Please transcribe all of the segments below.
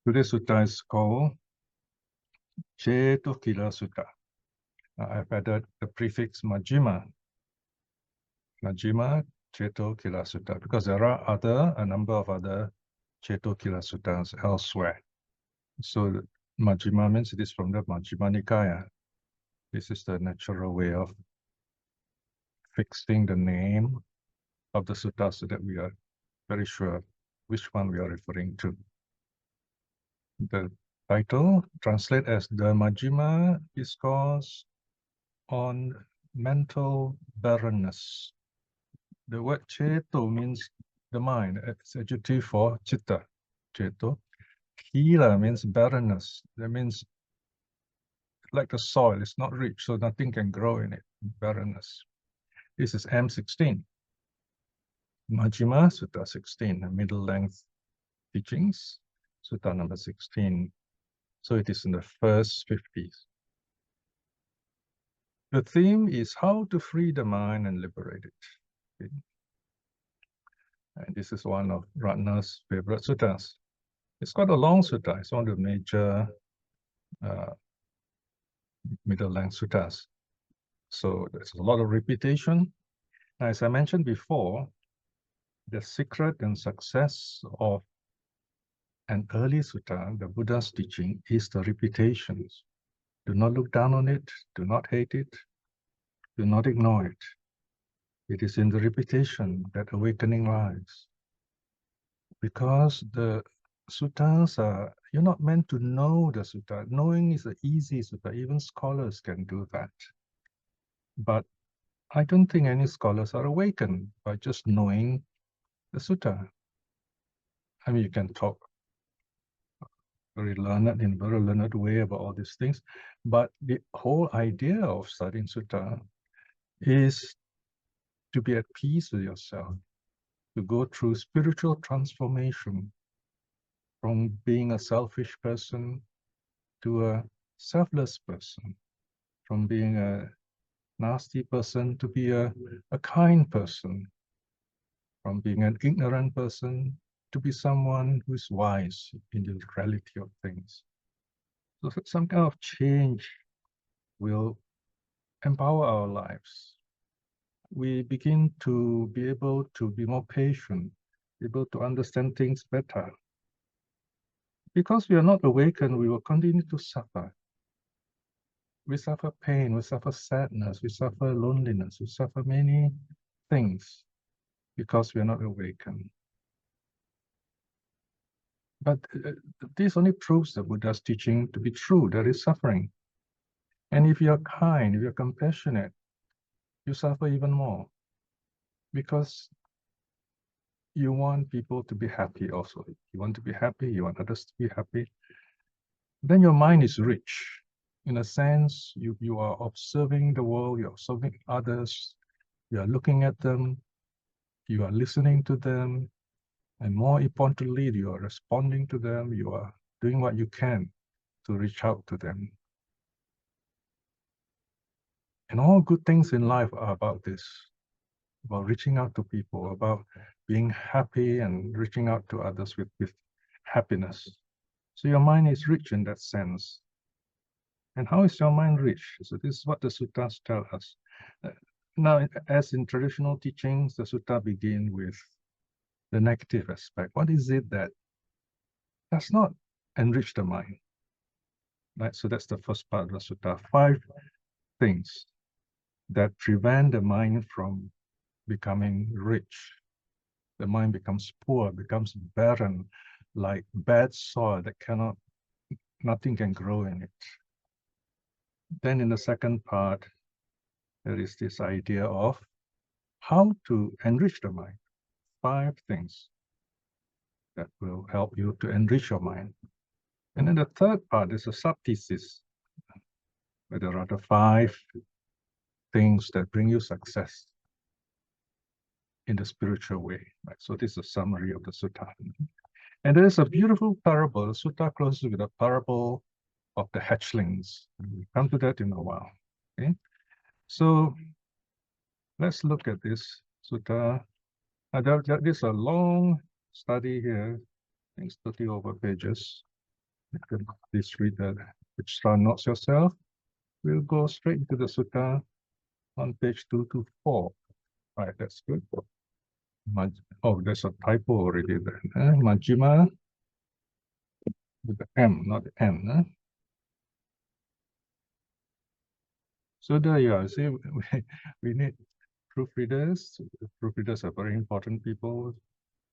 Today's sutta is called Cetokhila Sutta. I've added the prefix Majjhima. Majjhima Cetokhila Sutta, because there are a number of other Cetokhila Suttas elsewhere. So Majjhima means it is from the Majjhima Nikaya. This is the natural way of fixing the name of the sutta so that we are very sure which one we are referring to. The title translates as the Majjhima Discourse on Mental Barrenness. The word ceto means the mind. It's adjective for citta, ceto. Khila means barrenness. That means like the soil, it's not rich, so nothing can grow in it. Barrenness. This is M16. Majjhima, Sutta 16, middle length teachings, Sutta number 16. So it is in the first 50s. The theme is how to free the mind and liberate it. Okay. And this is one of Ratna's favorite suttas. It's quite a long sutta. It's one of the major middle-length suttas. So there's a lot of repetition. As I mentioned before, the secret and success of an early sutta, the Buddha's teaching, is the repetitions. Do not look down on it. Do not hate it. Do not ignore it. It is in the repetition that awakening lies. Because the suttas are, you're not meant to know the sutta. Knowing is an easy sutta. Even scholars can do that. But I don't think any scholars are awakened by just knowing the sutta. I mean, you can talk very learned in a very learned way about all these things, but the whole idea of studying sutta is to be at peace with yourself, to go through spiritual transformation from being a selfish person to a selfless person, from being a nasty person to be a kind person, from being an ignorant person to be someone who is wise in the reality of things. So some kind of change will empower our lives. We begin to be able to be more patient, able to understand things better. Because we are not awakened, we will continue to suffer. We suffer pain, we suffer sadness, we suffer loneliness, we suffer many things because we are not awakened. But this only proves the Buddha's teaching to be true. There is suffering. And if you're kind, if you're compassionate, you suffer even more. Because you want people to be happy also. You want to be happy, you want others to be happy. Then your mind is rich. In a sense, you are observing the world, you're observing others, you are looking at them, you are listening to them, and more importantly, you are responding to them, you are doing what you can to reach out to them. And all good things in life are about this, about reaching out to people, about being happy and reaching out to others with happiness. So your mind is rich in that sense. And how is your mind rich? So this is what the suttas tell us. Now, as in traditional teachings, the sutta begin with the negative aspect. What is it that does not enrich the mind? Right. So that's the first part of the sutta. 5 things that prevent the mind from becoming rich. The mind becomes poor, becomes barren, like bad soil that nothing can grow in it. Then in the second part, there is this idea of how to enrich the mind. 5 things that will help you to enrich your mind. And then the third part is a sub-thesis, where there are the 5 things that bring you success in the spiritual way. Right? So this is a summary of the sutta. And there is a beautiful parable. The sutta closes with a parable of the hatchlings. We'll come to that in a while. Okay? So let's look at this sutta. There's a long study here, I think it's 30 over pages. Please read that, which notes yourself. We'll go straight into the sutta on page 224. Right, that's good. Oh, there's a typo already there. Majjhima with the M, not the N. So there you are. See, we need proofreaders. Proofreaders are very important people.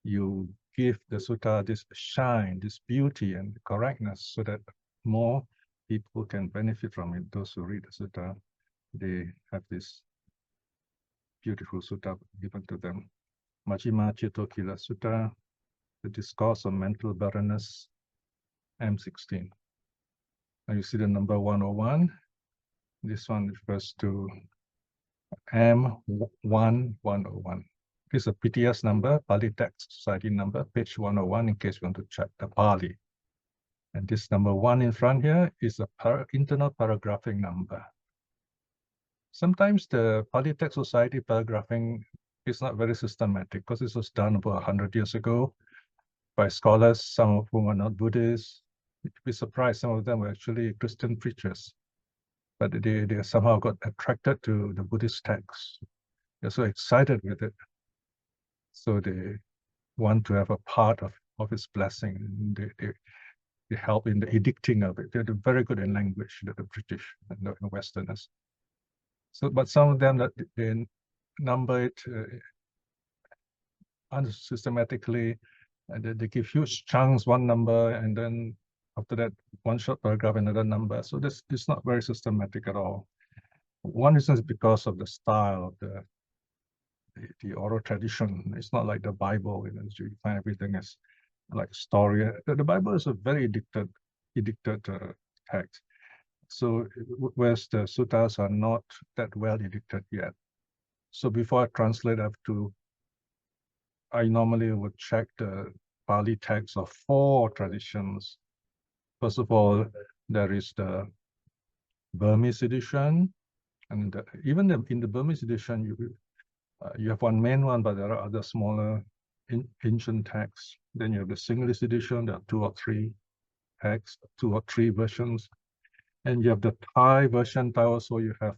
You give the sutta this shine, this beauty and correctness so that more people can benefit from it. Those who read the sutta, they have this beautiful sutta given to them. Majjhima Cetokhila Sutta, the discourse on mental barrenness, M16. Now you see the number 101. This one refers to M1101. This is a PTS number, Pali Text Society number, page 101, in case you want to check the Pali. And this number 1 in front here is a internal paragraphing number. Sometimes the Pali Text Society paragraphing is not very systematic because this was done about 100 years ago by scholars, some of whom are not Buddhists. You'd be surprised, some of them were actually Christian preachers, but they somehow got attracted to the Buddhist text. They're so excited with it. So they want to have a part of its blessing. They help in the edicting of it. They're very good in language, the British and the Westerners. So, but some of them that they number it unsystematically, and they give huge chunks, one number, and then after that, one short paragraph, another number. So this is not very systematic at all. One reason is because of the style of the oral tradition. It's not like the Bible, you find everything as like story. The Bible is a very edicted text. So whereas the suttas are not that well edicted yet. So before I translate, I normally would check the Pali text of 4 traditions. First of all, there is the Burmese edition, and even in the Burmese edition, you have one main one, but there are other smaller ancient texts. Then you have the Sinhalese edition. There are 2 or 3 texts, 2 or 3 versions, and you have the Thai version. Thai also you have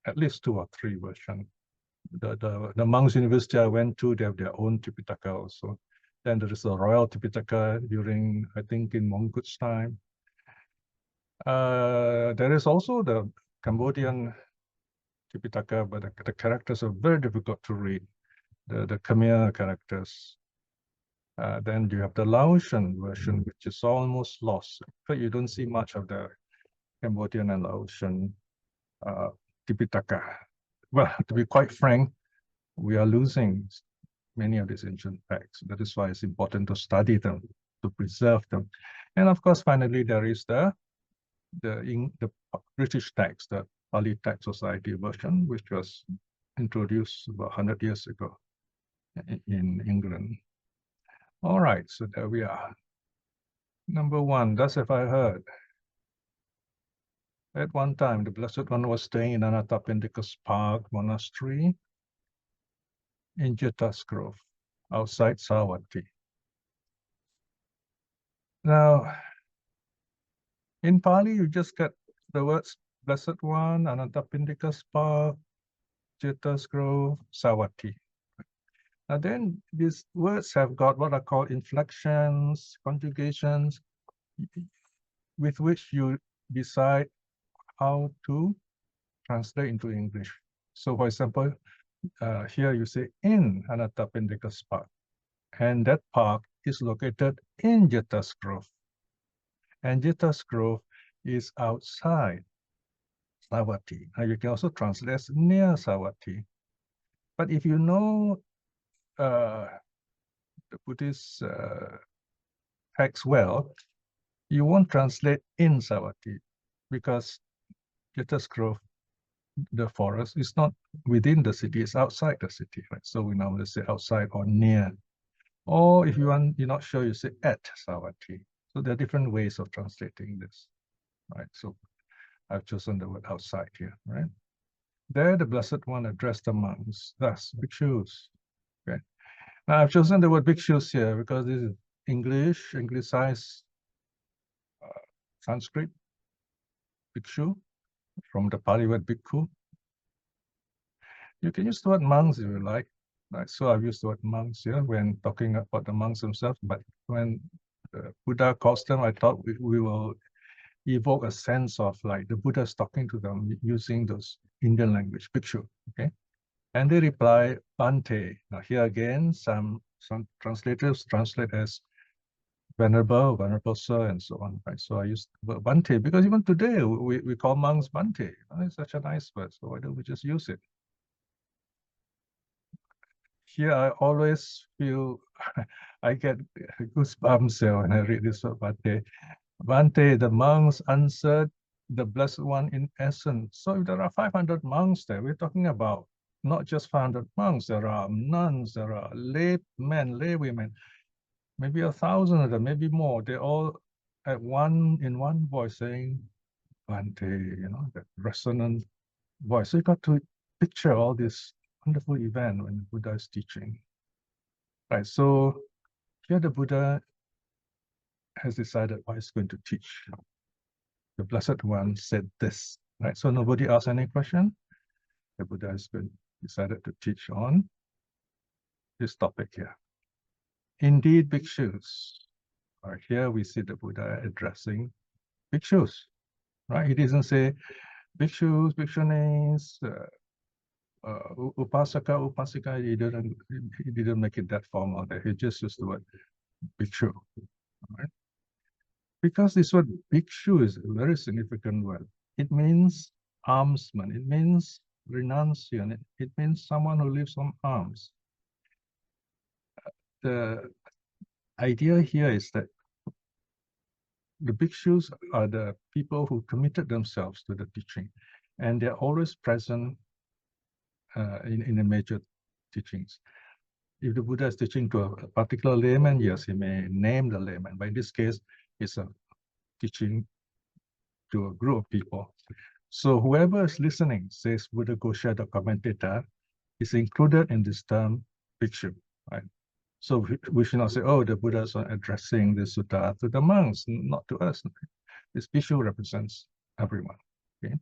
at least 2 or 3 versions. The monks university I went to, they have their own Tipitaka also. Then there is a royal Tipitaka during, I think, in Mongkut's time. There is also the Cambodian Tipitaka, but the characters are very difficult to read, the Khmer characters. Then you have the Laotian version, which is almost lost. But you don't see much of the Cambodian and Laotian Tipitaka. Well, to be quite frank, we are losing many of these ancient texts. That is why it's important to study them, to preserve them. And of course, finally, there is the British text, the Pali Text Society version, which was introduced about 100 years ago in England. All right, so there we are. Number 1, thus have I heard. At one time, the Blessed One was staying in Anātha Park monastery in Jeta's Grove, outside Savatthi. Now, in Pali, you just get the words Blessed One, Anātha Park, Jeta's Grove, Savatthi. Now then, these words have got what are called inflections, conjugations, with which you decide how to translate into English. So for example, here you say in Anātha Park, and that park is located in Jeta's Grove. And Jeta's Grove is outside Savatthi. Now you can also translate as near Savatthi. But if you know the Buddhist text well, you won't translate in Savatthi, because Jeta's Grove, the forest, is not within the city, it's outside the city, right? So we normally say outside or near. Or if you're not sure, you say at Savatthi. So there are different ways of translating this, right? So I've chosen the word outside here, right? There, the Blessed One addressed the monks, thus, bhikshus. Okay. Now I've chosen the word bhikshus here because this is English, anglicized Sanskrit, bhikshu, from the Pali word bhikkhu. You can use the word monks if you like. Right? So I've used the word monks here when talking about the monks themselves, but when Buddha calls them, I thought we will evoke a sense of like the Buddha's talking to them using those Indian language, bhikshu, okay? And they reply, Bhante. Now here again, some translators translate as venerable, venerable sir, and so on, right? So I use the word Bhante because even today we call monks Bhante. It's such a nice word, so why don't we just use it? Here I always feel, I get goosebumps when I read this word Bhante. Bhante, the monks answered the Blessed One in essence. So if there are 500 monks there, we're talking about not just 500 monks, there are nuns, there are lay men, lay women, maybe 1,000 of them, maybe more. They're all in one voice saying, Bhante, that resonant voice. So you got to picture all this wonderful event when the Buddha is teaching. Right, so here the Buddha has decided what he's going to teach. The Blessed One said this, right? So nobody asked any question. The Buddha has decided to teach on this topic here. Indeed, bhikshus. Right, here we see the Buddha addressing bhikshus, right? He doesn't say bhikshus, bhikshunis, upasaka, upasika. He didn't make it that formal there. He just used the word bhikshu, right? Because this word bhikshu is a very significant word. It means almsman. It means renunciant. It means someone who lives on alms. The idea here is that the bhikshus are the people who committed themselves to the teaching, and they're always present in the major teachings. If the Buddha is teaching to a particular layman, yes, he may name the layman, but in this case, it's a teaching to a group of people. So whoever is listening, says Buddha Gosha, the commentator, is included in this term bhikshu, right? So we should not say, oh, the Buddha is addressing the sutta to the monks, not to us. This bhikshu represents everyone. Okay.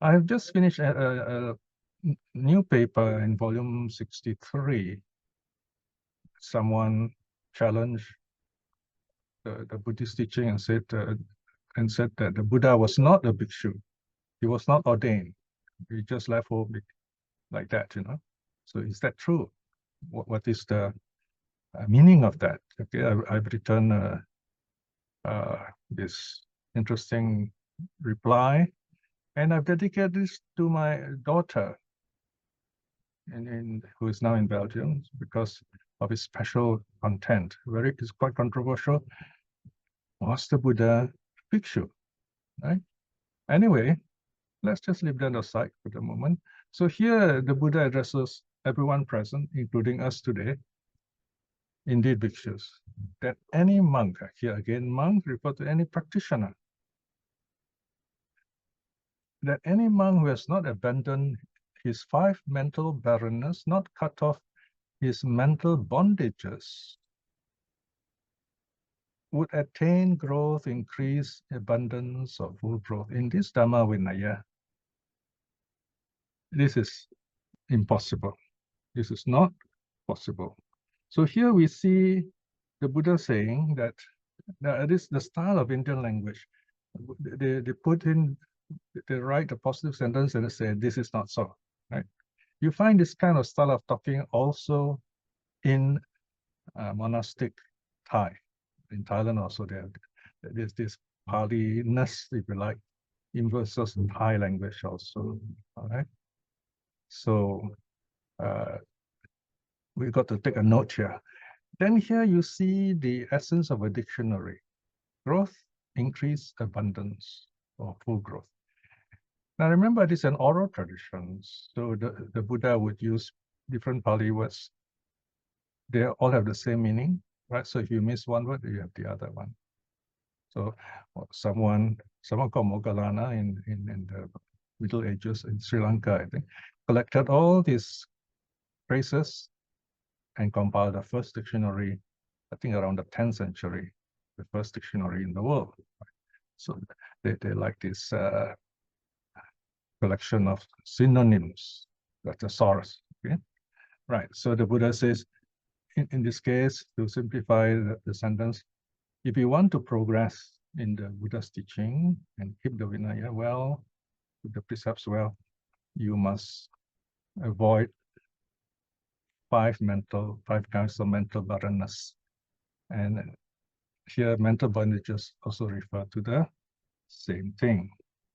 I have just finished a new paper in volume 63. Someone challenged the Buddhist teaching and said that the Buddha was not a bhikshu. He was not ordained. He just left home like that, So is that true? What is the meaning of that? Okay, I've written this interesting reply, and I've dedicated this to my daughter, who is now in Belgium, because of its special content. It's quite controversial. Was the Buddha bhikshu, right? Anyway, let's just leave that aside for the moment. So here the Buddha addresses everyone present, including us today. Indeed, bhikshus, that any monk, here again, monk refer to any practitioner, that any monk who has not abandoned his 5 mental barrenness, not cut off his mental bondages, would attain growth, increase, abundance, or full growth. In this Dhamma Vinaya, this is impossible. This is not possible. So here we see the Buddha saying that this the style of Indian language. They put in, they write a positive sentence and they say, this is not so, right? You find this kind of style of talking also in monastic Thai. In Thailand also, there's this Pali-ness, if you like, inverses in Thai language also, all right? So we got to take a note here. Then here you see the essence of a dictionary: growth, increase, abundance, or full growth. Now remember, this is an oral tradition, so the Buddha would use different Pali words. They all have the same meaning, right? So if you miss one word, you have the other one. So someone called Moggallana in the Middle Ages in Sri Lanka, I think, collected all these phrases and compiled the first dictionary, I think around the 10th century, the first dictionary in the world. So they like this collection of synonyms, that's a source. Okay, right. So the Buddha says, in this case, to simplify the sentence, if you want to progress in the Buddha's teaching and keep the Vinaya well, keep the precepts well, you must avoid five kinds of mental barrenness. And here, mental bondages also refer to the same thing,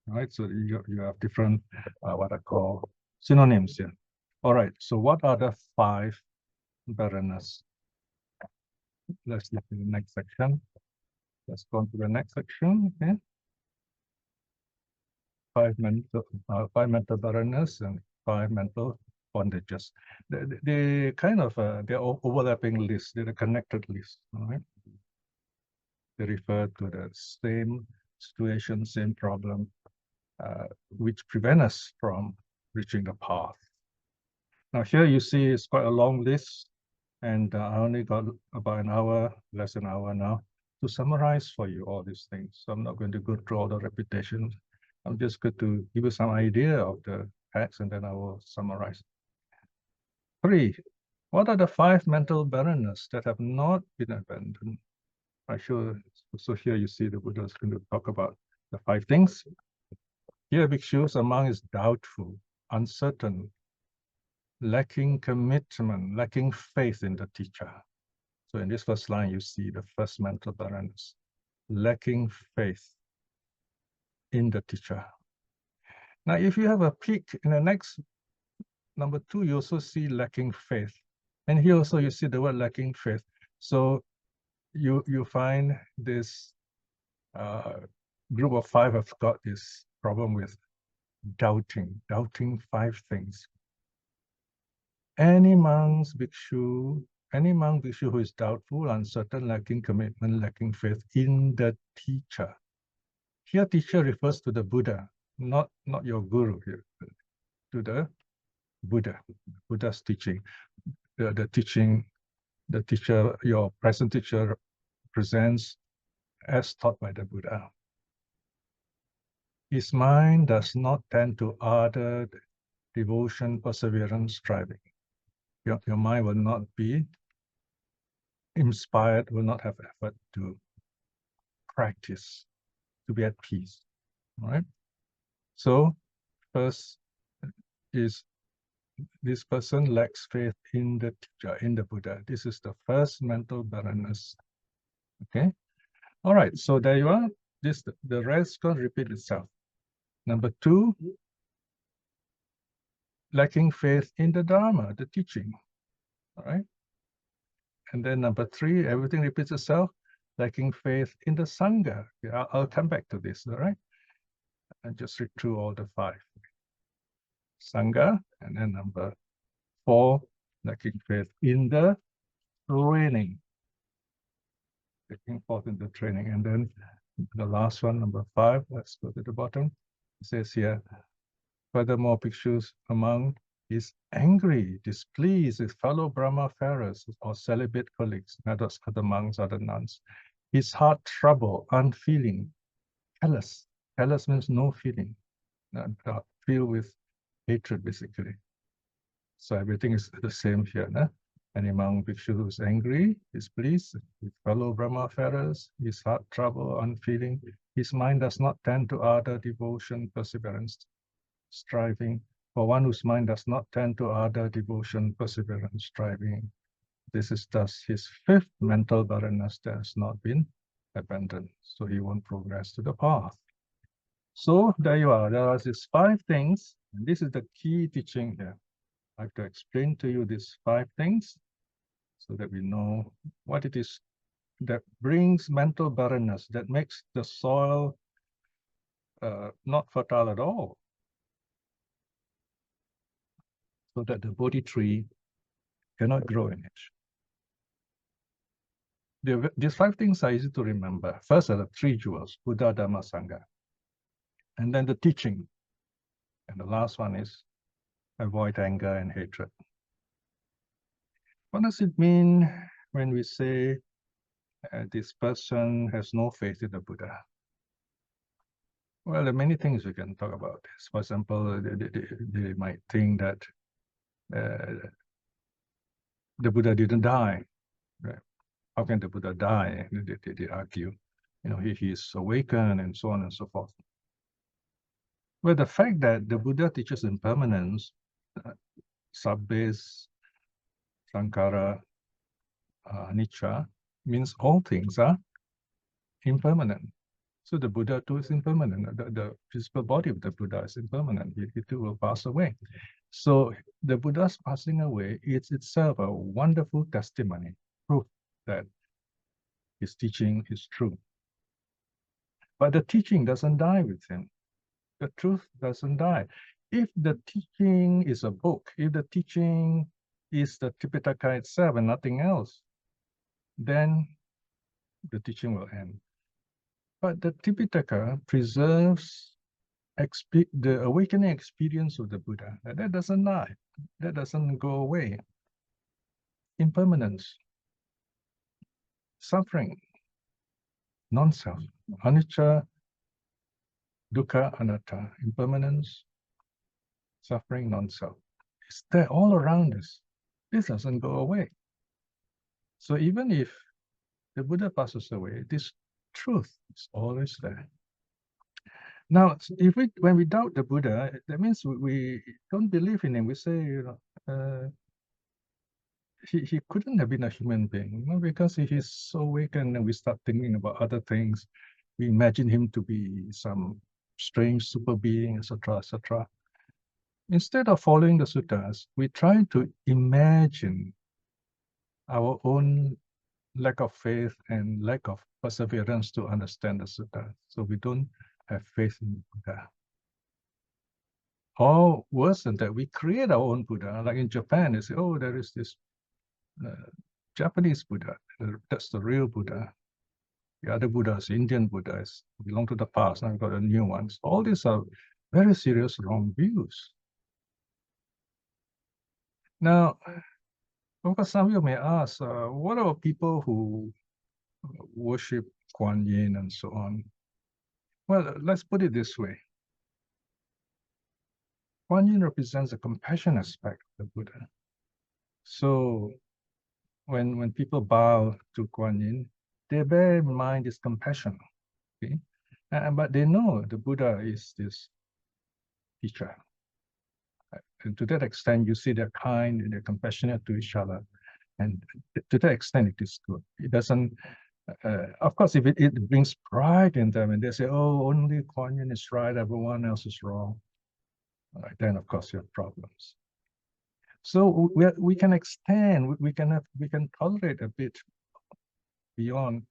right? So you have different, what I call synonyms here. All right, so what are the five barrenness? Let's look at the next section. Let's go on to the next section, okay? Five mental barrenness and five mental bondages. They kind of, they're overlapping lists, they're a connected list, all right? They refer to the same situation, same problem, which prevent us from reaching the path. Now here you see it's quite a long list, and I only got about an hour, less than an hour now, to summarize for you all these things. So I'm not going to go through all the repetition. I'm just going to give you some idea of the text, and then I will summarize. 3. What are the five mental barrenness that have not been abandoned? So here you see the Buddha is going to talk about the five things. Here, bhikshus among is doubtful, uncertain, lacking commitment, lacking faith in the teacher. So in this first line, you see the first mental barrenness, lacking faith in the teacher. Now, if you have a peek in the next, number 2, you also see lacking faith. And here also you see the word lacking faith. So you find this group of 5 have got this problem with doubting 5 things. Any monk bhikshu who is doubtful, uncertain, lacking commitment, lacking faith in the teacher. Here, teacher refers to the Buddha, not your guru here, to the Buddha, Buddha's teaching. The teacher, your present teacher presents as taught by the Buddha. His mind does not tend to ardor, devotion, perseverance, striving. Your mind will not be inspired, will not have effort to practice, to be at peace. All right. So first is this person lacks faith in the teacher, in the Buddha. This is the first mental barrenness. Okay. All right. So there you are. The rest can repeat itself. Number 2, lacking faith in the Dharma, the teaching. All right. And then number 3, everything repeats itself, lacking faith in the sangha. Okay, I'll come back to this. All right. And just read through all the 5. Sangha, and then number 4, lacking faith in the training. Taking forth in the training. And then the last one, number 5, let's go to the bottom. It says here, furthermore, bhikshus among is angry, displeased with fellow Brahmacharis or celibate colleagues, not other monks, other nuns. His heart troubled, unfeeling, callous. Callous means no feeling, filled with hatred, basically. So everything is the same here. No? Any monk bhikshu who is angry, displeased with fellow Brahmacharis, his heart troubled, unfeeling, his mind does not tend to ardor, devotion, perseverance, striving. For one whose mind does not tend to ardor, devotion, perseverance, striving, this is thus his 5th mental barrenness that has not been abandoned. So he won't progress to the path. So there you are. There are these 5 things, and this is the key teaching here. I have to explain to you these 5 things so that we know what it is that brings mental barrenness, that makes the soil not fertile at all, so that the Bodhi tree cannot grow in it. These 5 things are easy to remember. First are the 3 jewels, Buddha, Dharma, Sangha. And then the teaching. And the last one is avoid anger and hatred. What does it mean when we say this person has no faith in the Buddha? Well, there are many things we can talk about this. For example, they might think that the Buddha didn't die. Right? How can the Buddha die? They argue. He's awakened and so on and so forth. Well, the fact that the Buddha teaches impermanence, sabbes, sankara, anicca, means all things are impermanent. So the Buddha too is impermanent. The physical body of the Buddha is impermanent. He too will pass away. So the Buddha's passing away is itself a wonderful testimony, proof that his teaching is true. But the teaching doesn't die with him. The truth doesn't die. If the teaching is a book, if the teaching is the Tipitaka itself and nothing else, then the teaching will end. But the Tipitaka preserves the awakening experience of the Buddha. That doesn't die. That doesn't go away. Impermanence, suffering, non-self, anicca, dukkha, anatta, impermanence, suffering, non-self. It's there all around us. This doesn't go away. So even if the Buddha passes away, this truth is always there. Now, when we doubt the Buddha, that means we don't believe in him. We say, he couldn't have been a human being, because if he's so awakened and we start thinking about other things, we imagine him to be some strange super being, etc., etc. Instead of following the suttas, we try to imagine our own lack of faith and lack of perseverance to understand the sutta. So we don't have faith in Buddha. Or worse than that, we create our own Buddha. Like in Japan, they say, oh, there is this Japanese Buddha. That's the real Buddha. The other Buddhas, Indian Buddhas, belong to the past. Now we've got the new ones. All these are very serious wrong views. Now, of course, some of you may ask, what about people who worship Kuan Yin and so on? Well, let's put it this way. Kuan Yin represents the compassion aspect of the Buddha. So when people bow to Kuan Yin, they bear in mind this compassion. Okay? But they know the Buddha is this teacher. And to that extent, you see they're kind and they're compassionate to each other. And to that extent, it is good. It doesn't, of course, if it brings pride in them and they say, oh, only Kuan Yin is right, everyone else is wrong, then of course you have problems. So we can extend, we can tolerate a bit beyond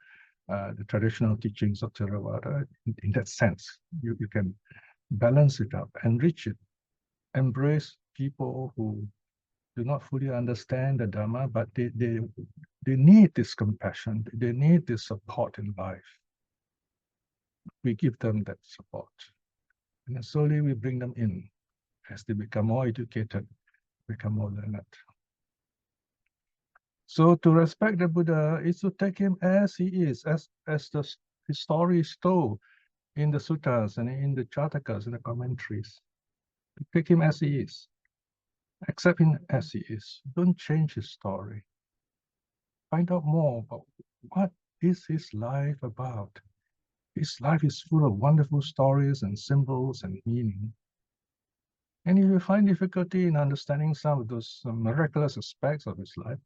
the traditional teachings of Theravada in that sense. You can balance it up, enrich it, embrace people who do not fully understand the Dharma, but they need this compassion, they need this support in life. We give them that support. And then slowly we bring them in as they become more educated, become more learned. So to respect the Buddha is to take him as he is, as his story is told in the suttas and in the Jatakas and the commentaries. Take him as he is. Accept him as he is. Don't change his story. Find out more about what is his life about. His life is full of wonderful stories and symbols and meaning. And if you find difficulty in understanding some of those miraculous aspects of his life,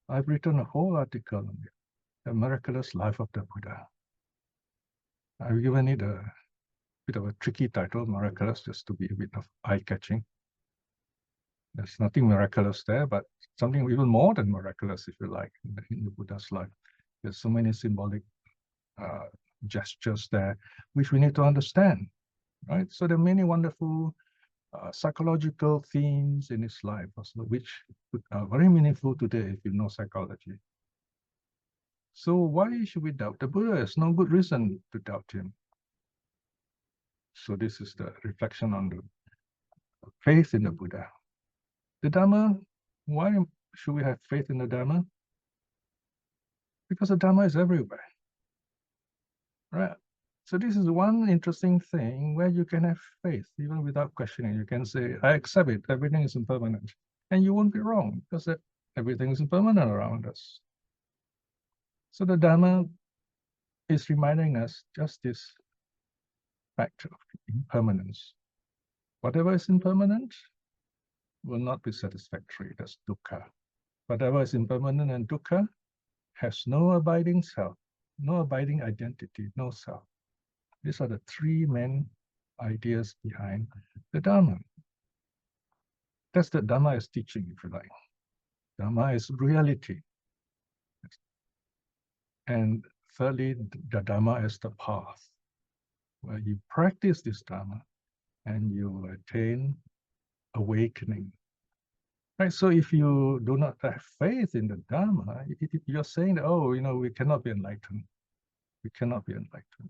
I've written a whole article on it, The Miraculous Life of the Buddha. I've given it a bit of a tricky title, Miraculous, just to be a bit of eye-catching. There's nothing miraculous there, but something even more than miraculous, if you like, in the Buddha's life. There's so many symbolic gestures there, which we need to understand, right? So there are many wonderful psychological themes in his life, also, which are very meaningful today if you know psychology. So why should we doubt the Buddha? There's no good reason to doubt him. So this is the reflection on the faith in the Buddha. The Dharma, why should we have faith in the Dharma? Because the Dharma is everywhere, right? So this is one interesting thing where you can have faith, even without questioning. You can say, I accept it, everything is impermanent. And you won't be wrong, because everything is impermanent around us. So the Dharma is reminding us just this fact of impermanence. Whatever is impermanent will not be satisfactory. That's dukkha. Whatever is impermanent and dukkha has no abiding self, no abiding identity, no self. These are the three main ideas behind the Dharma. That's the Dharma is teaching, if you like. Dharma is reality. And thirdly, the Dharma is the path, where you practice this Dharma and you attain awakening. Right? So if you do not have faith in the Dharma, you're saying, oh, we cannot be enlightened. We cannot be enlightened.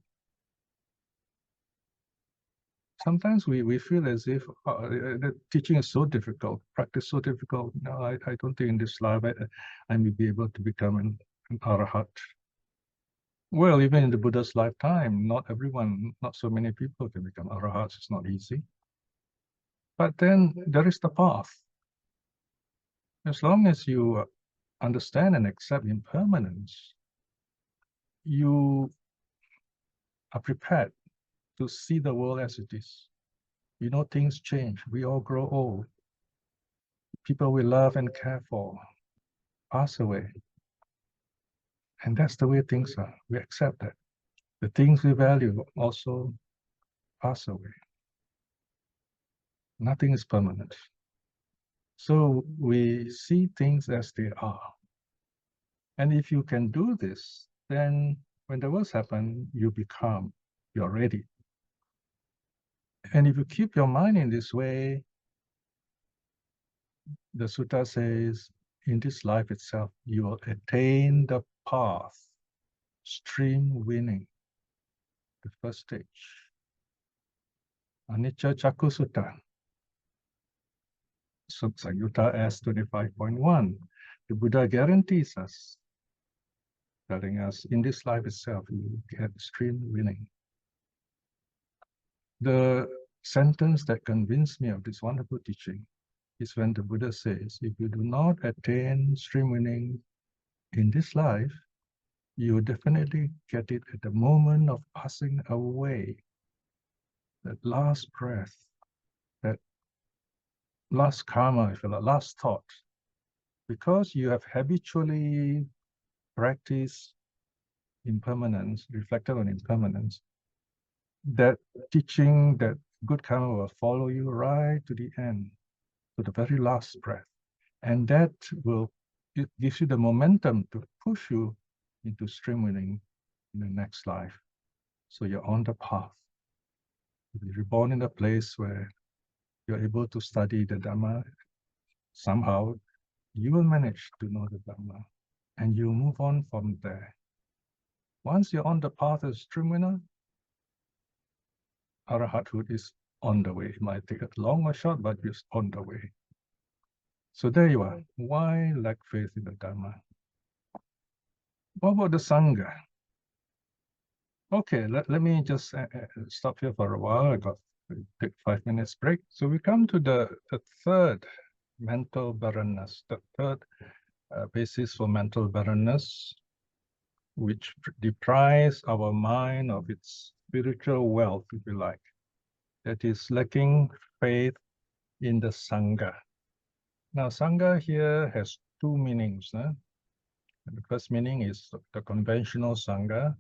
Sometimes we feel as if the teaching is so difficult, practice so difficult. No, I don't think in this life I may be able to become an arahat. Well, even in the Buddha's lifetime, not everyone, not so many people can become arahats. It's not easy. But then there is the path. As long as you understand and accept impermanence, you are prepared to see the world as it is. Things change. We all grow old. People we love and care for pass away. And that's the way things are. We accept that. The things we value also pass away. Nothing is permanent. So we see things as they are. And if you can do this, then when the worst happens, you become, you're ready. And if you keep your mind in this way, the sutta says, in this life itself, you will attain the path, stream winning, the first stage. Anicca Cakku Sutta, Sutta S-25.1. The Buddha guarantees us, telling us in this life itself, you get stream winning. The sentence that convinced me of this wonderful teaching is when the Buddha says, if you do not attain stream winning in this life, you definitely get it at the moment of passing away. That last breath, that last karma, if you like, last thought. Because you have habitually practiced impermanence, reflected on impermanence, that teaching, that good karma will follow you right to the end, to the very last breath. And that it gives you the momentum to push you into stream winning in the next life. So you're on the path. You're reborn in a place where you're able to study the Dharma. Somehow you will manage to know the Dharma and you move on from there. Once you're on the path as stream winner, arahathood is on the way. It might take a long or short, but it's on the way. So there you are. Why lack faith in the Dharma? What about the sangha? Okay, let me just stop here for a while. I got to take 5 minutes break. So we come to the third mental barrenness, the third basis for mental barrenness, which deprives our mind of its spiritual wealth, if you like. That is lacking faith in the sangha. Now, sangha here has two meanings. The first meaning is the conventional sangha.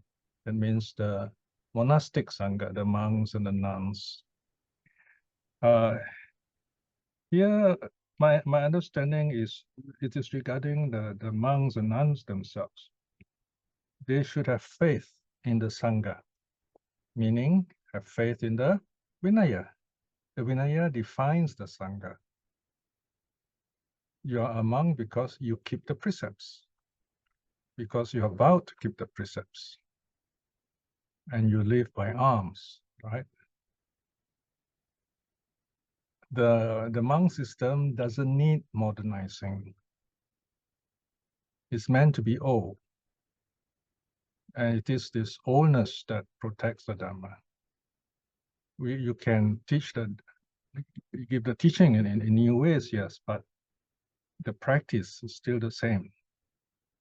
That means the monastic sangha, the monks and the nuns. Here, my understanding is it is regarding the monks and nuns themselves. They should have faith in the sangha, meaning have faith in the vinaya. The vinaya defines the sangha. You are a monk because you keep the precepts, because you are vowed to keep the precepts, and you live by alms, right? The monk system doesn't need modernizing. It's meant to be old. And it is this wholeness that protects the Dharma. You can teach give the teaching in new ways, yes, but the practice is still the same.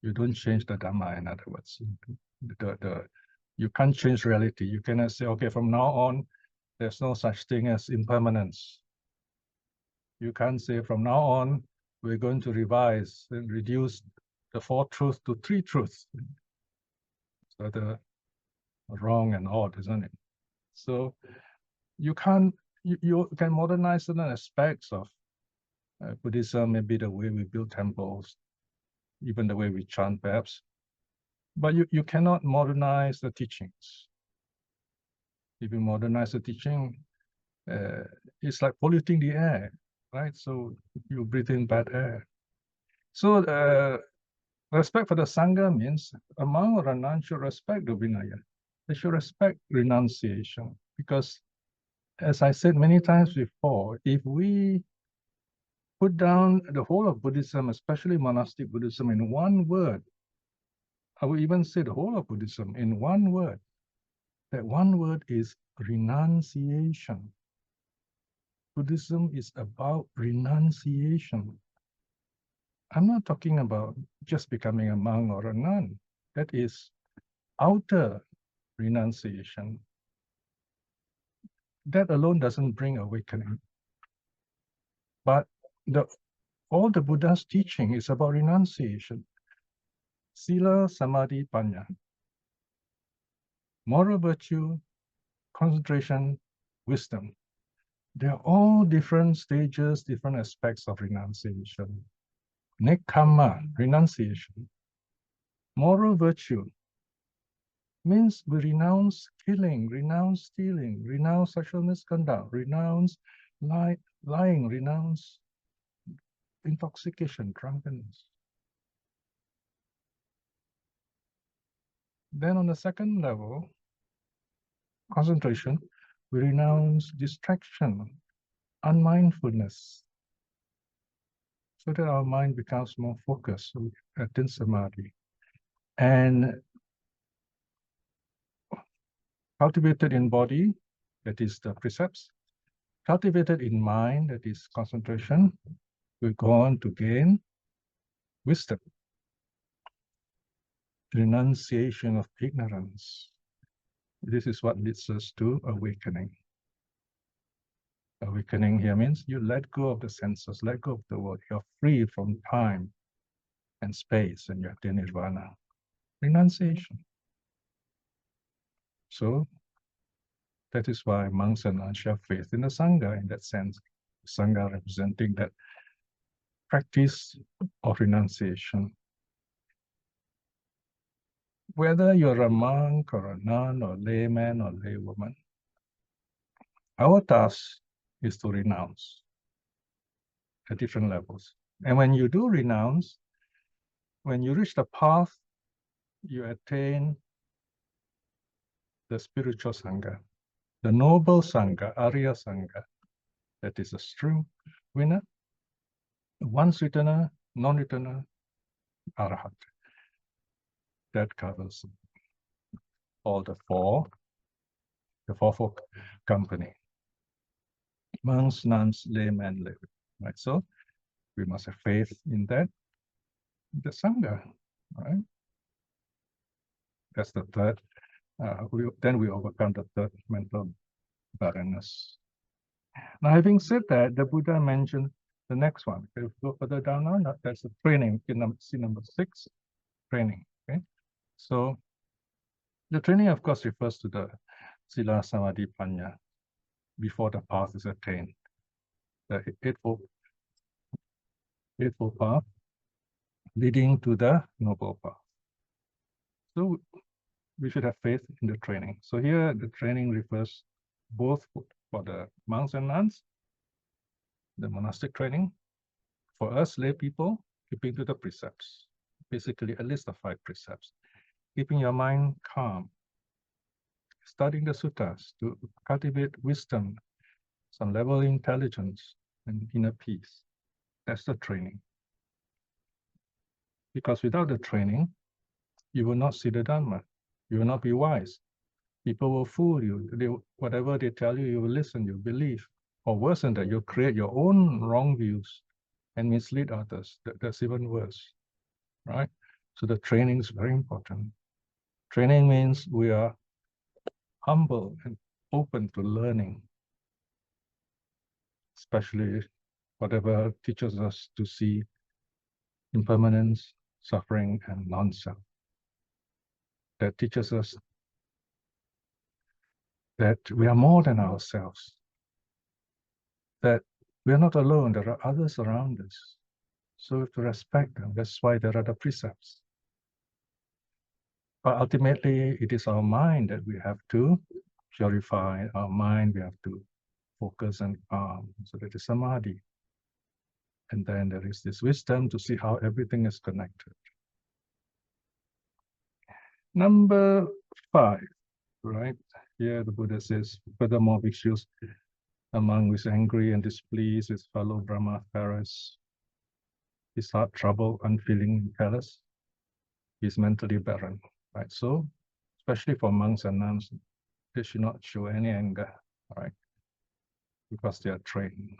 You don't change the Dharma, in other words. You can't change reality. You cannot say, okay, from now on, there's no such thing as impermanence. You can't say from now on, we're going to revise and reduce the 4 truths to 3 truths. So the wrong and odd, isn't it? So you can modernize certain aspects of Buddhism, maybe the way we build temples, even the way we chant perhaps, but you cannot modernize the teachings. If you modernize the teaching, it's like polluting the air, right? So you breathe in bad air. So respect for the sangha means a monk or a nun should respect the vinaya. They should respect renunciation, because as I said many times before, if we put down the whole of Buddhism, especially monastic Buddhism, in one word, I will even say the whole of Buddhism in one word, that one word is renunciation. Buddhism is about renunciation. I'm not talking about just becoming a monk or a nun. That is outer renunciation. That alone doesn't bring awakening. But all the Buddha's teaching is about renunciation. Sila, Samadhi, Panya. Moral virtue, concentration, wisdom. They're all different stages, different aspects of renunciation. Nekkhamma, renunciation. Moral virtue means we renounce killing, renounce stealing, renounce sexual misconduct, renounce lying, renounce intoxication, drunkenness. Then on the second level, concentration, we renounce distraction, unmindfulness, so that our mind becomes more focused, so attain samadhi. And cultivated in body, that is the precepts. Cultivated in mind, that is concentration. We go on to gain wisdom. Renunciation of ignorance. This is what leads us to awakening. Awakening here means you let go of the senses, let go of the world. You're free from time and space, and you attain nirvana. Renunciation. So that is why monks and nuns have faith in the sangha in that sense. Sangha representing that practice of renunciation. Whether you're a monk or a nun or layman or laywoman, our task is to renounce at different levels. And when you do renounce, when you reach the path, you attain the spiritual sangha, the noble sangha, Arya Sangha, that is a true winner, once returner, non-returner, Arahat. That covers all the fourfold company. Monks, nuns, laymen, laywomen, right? So we must have faith in that, the sangha, right? That's the third. Then we overcome the third mental barrenness. Now, having said that, the Buddha mentioned the next one. If we go further down now, that's the training. You can see number 6, training. Okay, so the training, of course, refers to the Sila, Samadhi, Panya before the path is attained. The eightfold path leading to the noble path. So we should have faith in the training. So here the training refers both for the monks and nuns, the monastic training, for us lay people, keeping to the precepts, basically a list of 5 precepts, keeping your mind calm, studying the suttas to cultivate wisdom, some level of intelligence and inner peace. That's the training. Because without the training, you will not see the Dharma. You will not be wise. People will fool you. Whatever they tell you, you will listen, you believe. Or worse than that, you'll create your own wrong views and mislead others. That's even worse, right? So the training is very important. Training means we are humble and open to learning, especially whatever teaches us to see impermanence, suffering, and non-self. That teaches us that we are more than ourselves, that we are not alone, there are others around us. So we have to respect them. That's why there are the precepts. But ultimately, it is our mind that we have to purify. Our mind, we have to focus and calm. So that is samadhi. And then there is this wisdom to see how everything is connected. Number 5, right? Here the Buddha says, furthermore, bhikshus among who is angry and displeased with fellow brahmacharis, his heart troubled, unfeeling, callous, he is mentally barren, right? So, especially for monks and nuns, they should not show any anger, right? Because they are trained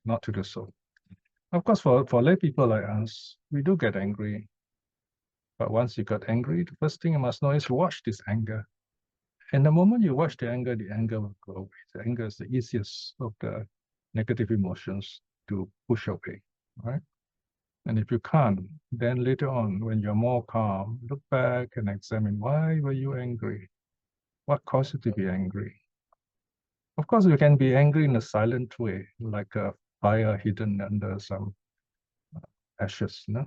not to do so. Of course, for lay people like us, we do get angry. But once you got angry, the first thing you must know is watch this anger. And the moment you watch the anger will go away. The anger is the easiest of the negative emotions to push away, right? And if you can't, then later on, when you're more calm, look back and examine, why were you angry? What caused you to be angry? Of course, you can be angry in a silent way, like a fire hidden under some ashes, no?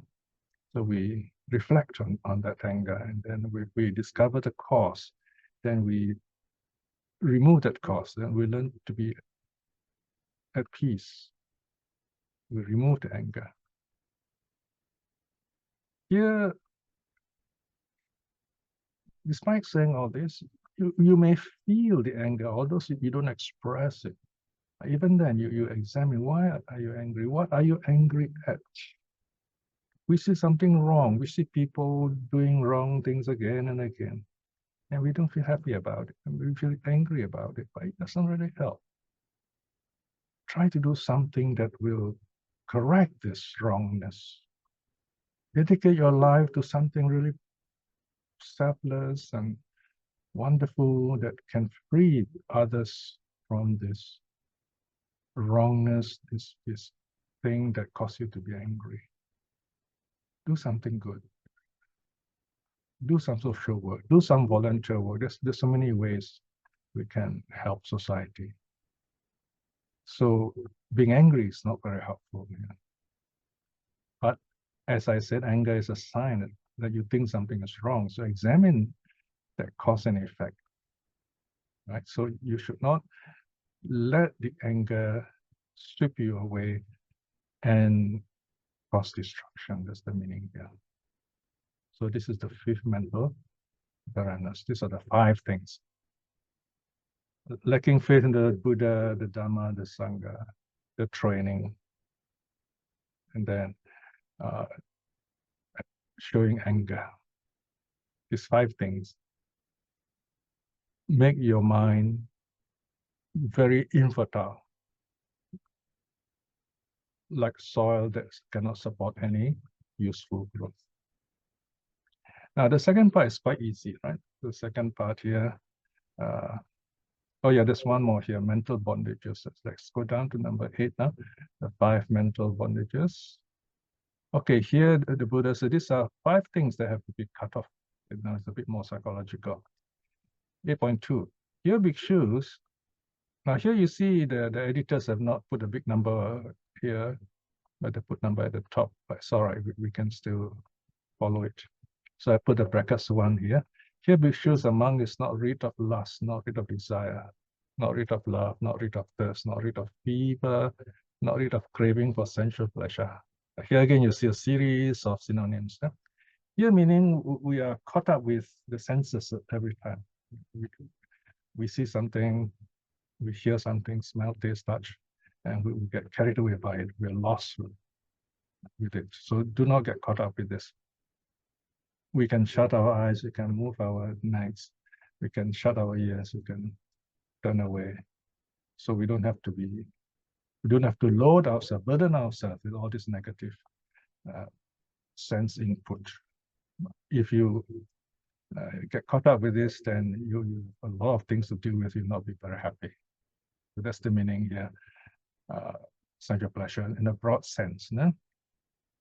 So we reflect on that anger, and then we discover the cause. Then we remove that cause, then we learn to be at peace. We remove the anger. Here, despite saying all this, you may feel the anger, although you don't express it. Even then, you examine, why are you angry? What are you angry at? We see something wrong. We see people doing wrong things again and again, and we don't feel happy about it. And we feel angry about it, but it doesn't really help. Try to do something that will correct this wrongness. Dedicate your life to something really selfless and wonderful that can free others from this wrongness, this thing that caused you to be angry. Do something good. Do some social work. Do some volunteer work. There's so many ways we can help society. So being angry is not very helpful. Yeah. But as I said, anger is a sign that you think something is wrong. So examine that cause and effect. Right? So you should not let the anger sweep you away and cause destruction. That's the meaning here. So this is the 5th mental barrenness. These are the 5 things. Lacking faith in the Buddha, the Dharma, the sangha, the training, and then showing anger. These 5 things make your mind very infertile, like soil that cannot support any useful growth. Now, the second part is quite easy, right? The second part here, oh yeah, there's one more here, mental bondages. Let's go down to number 8 now, the 5 mental bondages. Okay, here the Buddha said these are 5 things that have to be cut off. Now it's a bit more psychological. 8.2, here bhikshus. Now here you see the editors have not put a big number here, but they put number at the top. But it's all right, we can still follow it. So I put the brackets 1 here. Here bhikshus among is not rid of lust, not rid of desire, not rid of love, not rid of thirst, not rid of fever, not rid of craving for sensual pleasure. Here again, you see a series of synonyms. Yeah? Here meaning we are caught up with the senses every time. We see something, we hear something, smell, taste, touch, and we get carried away by it. We're lost with it. So do not get caught up with this. we can shut our eyes, we can move our necks, we can shut our ears, we can turn away. So we don't have to load ourselves, burden ourselves with all this negative sense input. If you get caught up with this, then you a lot of things to deal with, you'll not be very happy. So that's the meaning here. Sensual pleasure in a broad sense. No?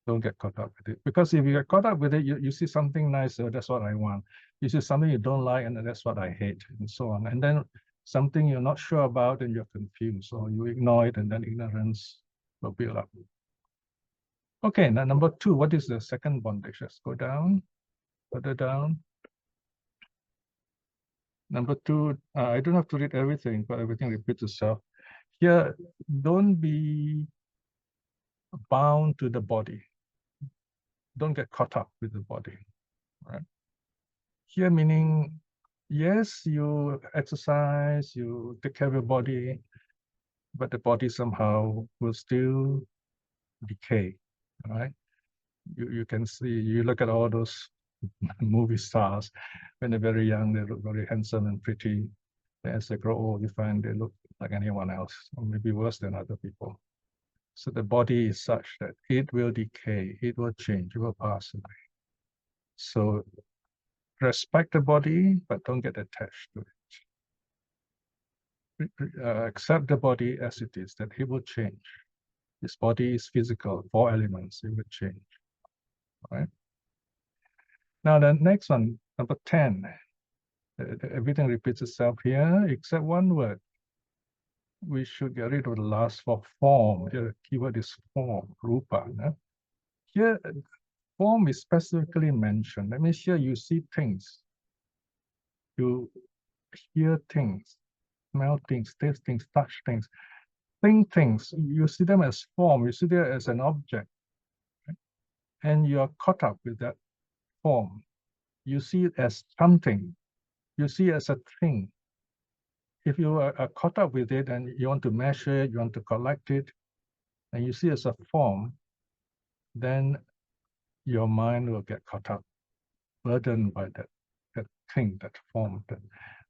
Don't get caught up with it. Because if you get caught up with it, you see something nice, so that's what I want. You see something you don't like, and that's what I hate, and so on. And then something you're not sure about, and you're confused, or you ignore it, and then ignorance will build up. Okay, now number 2, what is the second bondage? Let's go down, further down. Number 2, I don't have to read everything, but everything repeats itself. Here, don't be bound to the body. Don't get caught up with the body. Right? Here meaning, yes, you exercise, you take care of your body, but the body somehow will still decay. Right? You can see, you look at all those movie stars, when they're very young, they look very handsome and pretty. As they grow old, you find they look like anyone else, or maybe worse than other people. So the body is such that it will decay, it will change, it will pass away. So respect the body, but don't get attached to it. Accept the body as it is, that it will change. This body is physical, 4 elements, it will change. Right? Now the next one, number 10. Everything repeats itself here, except one word. We should get rid of the last for form. Here, the keyword is form, rupa. No? Here, form is specifically mentioned. That means here you see things, you hear things, smell things, taste things, touch things, think things. You see them as form, you see them as an object. Right? And you are caught up with that form. You see it as something. You see it as a thing. If you are caught up with it and you want to measure it, you want to collect it, and you see it as a form, then your mind will get caught up, burdened by that thing, that form, that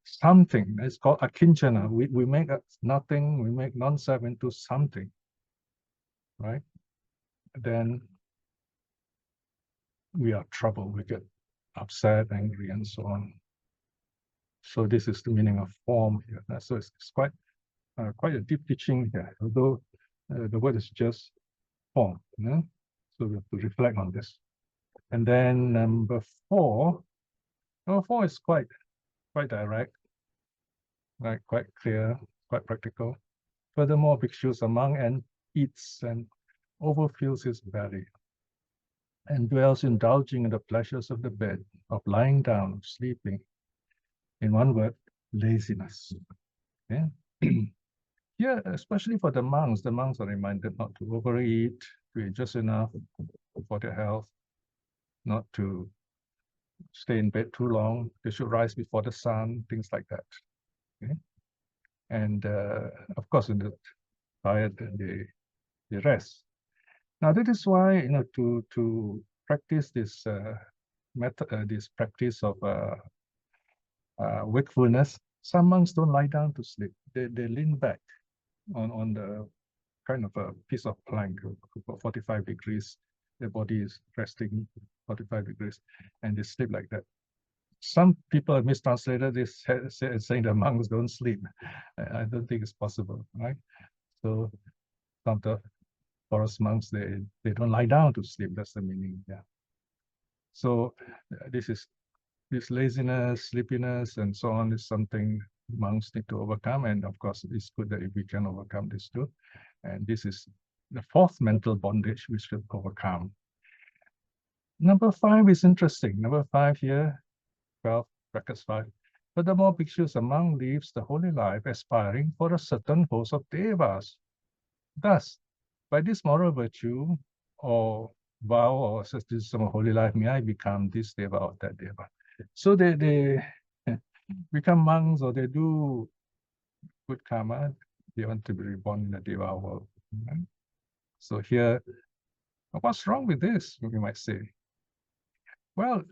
something. It's called akinchana. We make nothing, we make non-self into something, right? Then we are troubled, we get upset, angry, and so on. So this is the meaning of form here. So it's quite a deep teaching here, although the word is just form. You know? So we have to reflect on this. And then number 4 is quite direct, right? Quite clear, quite practical. Furthermore, bhikshus among and eats and overfills his belly, and dwells indulging in the pleasures of the bed, of lying down, of sleeping. In one word, laziness. Yeah? Here, especially for the monks are reminded not to overeat, to eat just enough for their health, not to stay in bed too long. They should rise before the sun, things like that. Okay? And of course, in the diet, they rest. Now, that is why, to practice this method, this practice of wakefulness, some monks don't lie down to sleep. They lean back on the kind of a piece of plank, about 45 degrees. Their body is resting 45 degrees, and they sleep like that. Some people have mistranslated this saying the monks don't sleep. I don't think it's possible, right? So some of the forest monks, they don't lie down to sleep. That's the meaning. Yeah. So this laziness, sleepiness, and so on is something monks need to overcome. And of course, it's good that if we can overcome this too. And this is the 4th mental bondage we should overcome. Number 5 is interesting. Number 5 here, 12, brackets 5. Furthermore, bhikshus among lives the holy life, aspiring for a certain host of devas. Thus, by this moral virtue, or vow, or asceticism of holy life, may I become this deva or that deva. So they become monks, or they do good karma. They want to be reborn in the deva world. Right? So here, what's wrong with this, we might say? Well,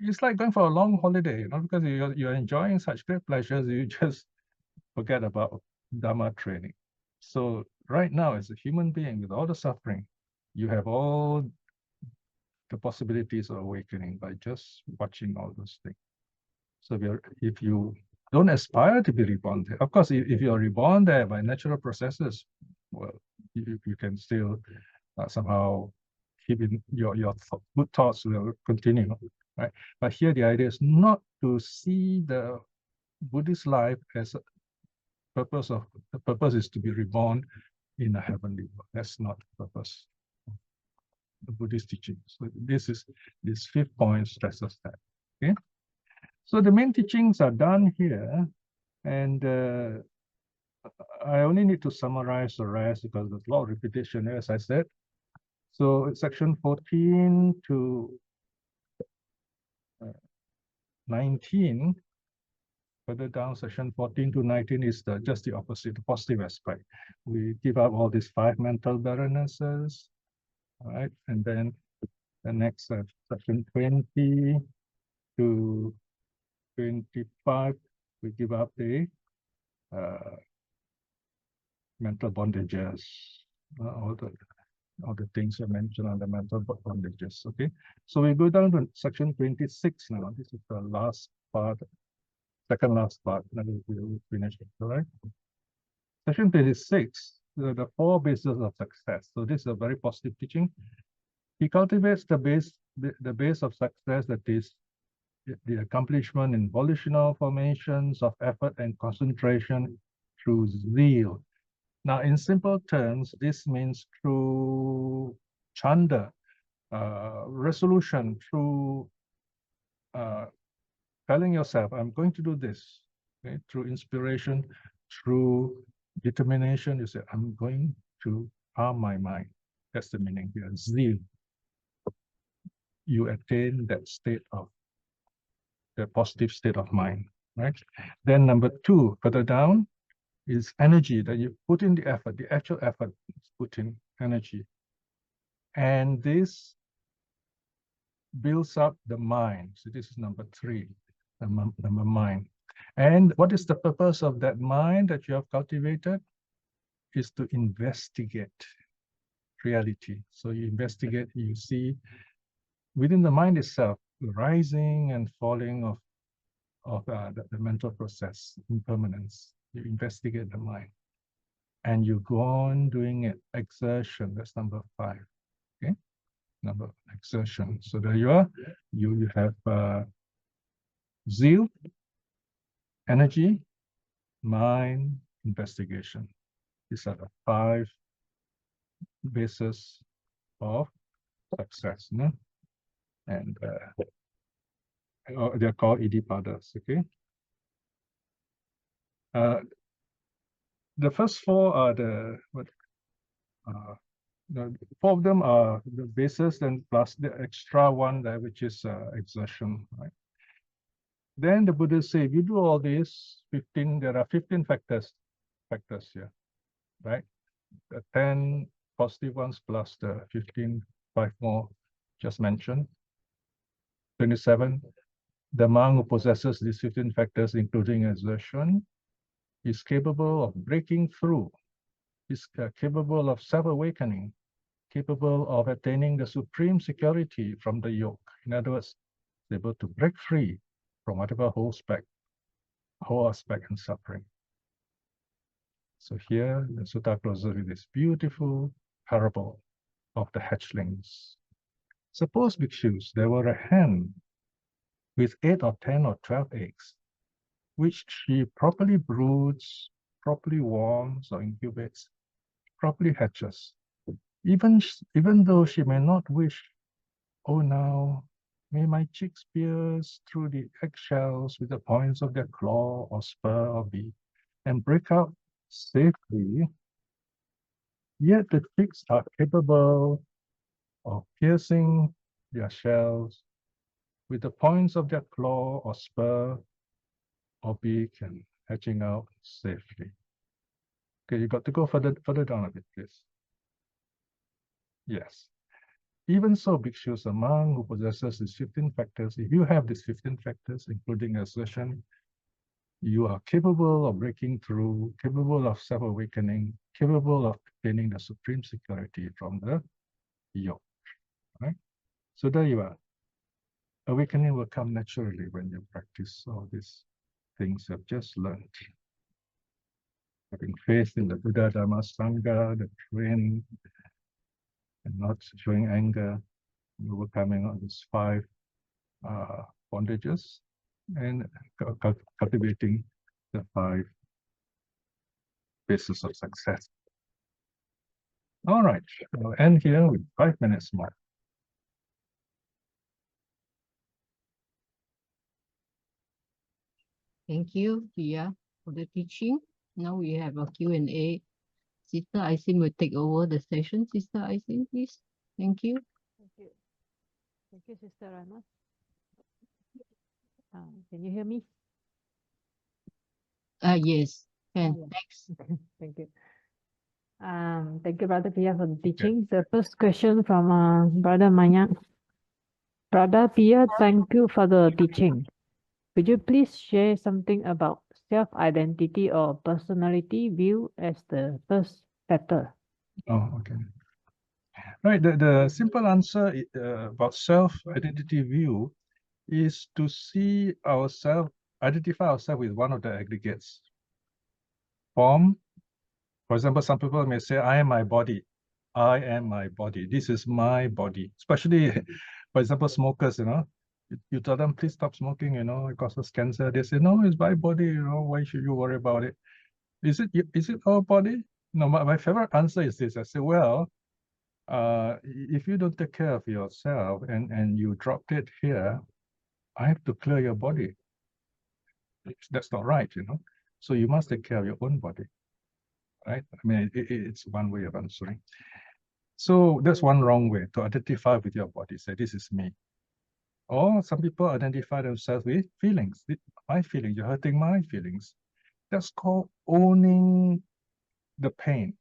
it's like going for a long holiday, you know, because you're enjoying such great pleasures, you just forget about Dharma training. So right now, as a human being with all the suffering, you have all the possibilities of awakening by just watching all those things. So if you don't aspire to be reborn there, of course, if you're reborn there by natural processes, well, you can still somehow keep in your good thoughts will continue, right? But here the idea is not to see the Buddhist life as the purpose is to be reborn in a heavenly world. That's not the purpose of the Buddhist teaching. So this fifth point stresses that. Okay. So the main teachings are done here, and I only need to summarize the rest because there's a lot of repetition, as I said. So section 14 to 19, further down, section 14 to 19 is just the opposite, the positive aspect. We give up all these 5 mental barrennesses, all right? And then the next section 20 to 25, we give up the mental bondages, all the things I mentioned on the mental bondages. Okay, so we go down to section 26 now. This is the last part, second last part. Then we'll finish it. All right. Section 26, the 4 bases of success. So this is a very positive teaching. He cultivates the base of success, that is the accomplishment in volitional formations of effort and concentration through zeal. Now, in simple terms, this means through chanda, resolution, through telling yourself, I'm going to do this, okay? Through inspiration, through determination, you say, I'm going to harm my mind. That's the meaning here, zeal. You attain that state of, the positive state of mind, right? Then number 2, further down, is energy, that you put in the effort, the actual effort is put in energy. And this builds up the mind. So this is number 3, number mind. And what is the purpose of that mind that you have cultivated? Is to investigate reality. So you investigate, you see within the mind itself, the rising and falling of the mental process, impermanence. You investigate the mind. And you go on doing it, exertion, that's number 5, okay? Number exertion. So there you are, you have zeal, energy, mind, investigation. These are the 5 bases of success, no? And they're called iddhipadas, okay? The first 4 are the 4 of them are the bases, and plus the extra one there, which is exertion, right? Then the Buddha say, if you do all this, 15, there are 15 factors here, right? The 10 positive ones plus the 15, 5 more just mentioned. 27, the monk who possesses these 15 factors, including exertion, is capable of breaking through, is capable of self-awakening, capable of attaining the supreme security from the yoke. In other words, able to break free from whatever holds us back in suffering. So here, the sutta closes with this beautiful parable of the hatchlings. Suppose, bhikshus, there were a hen with 8 or 10 or 12 eggs, which she properly broods, properly warms or incubates, properly hatches. Even though she may not wish, oh now, may my chicks pierce through the eggshells with the points of their claw or spur or beak and break out safely, yet the chicks are capable of piercing their shells with the points of their claw or spur or beak and hatching out safely. Okay, you got to go further down a bit, please. Yes. Even so, bhikshus, a monk who possesses these 15 factors, if you have these 15 factors, including assertion, you are capable of breaking through, capable of self-awakening, capable of attaining the supreme security from the yoke. Right? So there you are. Awakening will come naturally when you practice all these things you've just learned. Having faith in the Buddha, Dharma, Sangha, the training, and not showing anger, overcoming all these 5 bondages, and cultivating the 5 bases of success. All right, we'll end here with 5 minutes more. Thank you, Piya, for the teaching. Now we have a Q&A. Sister Aisin will take over the session. Sister Aisin, please. Thank you. Thank you. Thank you, Sister Rana. Can you hear me? Yes. And yeah. next. Thank you. Thank you, Brother Piya, for the teaching. The first question from Brother Manyak. Brother Piya, thank you for the teaching. Could you please share something about self-identity or personality view as the first factor? Oh, okay. Right, the simple answer about self-identity view is to see ourselves, identify ourselves with one of the aggregates. Form, for example, some people may say, I am my body. I am my body. This is my body. Especially, for example, smokers, you tell them, please stop smoking, it causes cancer. They say, no, it's my body, why should you worry about it? Is it our body? No, my favorite answer is this. I say, well, if you don't take care of yourself and you dropped it here, I have to clear your body. That's not right, So you must take care of your own body, right? I mean, it's one way of answering. So that's one wrong way to identify with your body. Say, this is me. Or some people identify themselves with feelings. My feelings, you're hurting my feelings. That's called owning the pain.